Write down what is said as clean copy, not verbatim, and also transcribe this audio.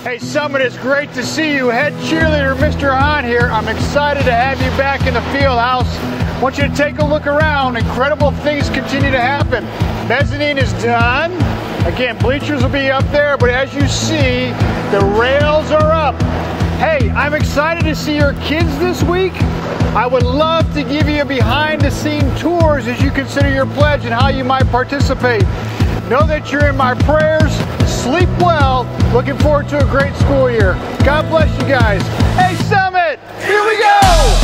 Hey Summit, it's great to see you. Head cheerleader Mr. Hahn here. I'm excited to have you back in the field house. I want you to take a look around. Incredible things continue to happen. Mezzanine is done. Again, bleachers will be up there, but as you see, the rails are up. Hey, I'm excited to see your kids this week. I would love to give you a behind-the-scene tours as you consider your pledge and how you might participate. Know that you're in my prayers. Sleep well. Looking forward to a great school year. God bless you guys. Hey Summit, here we go!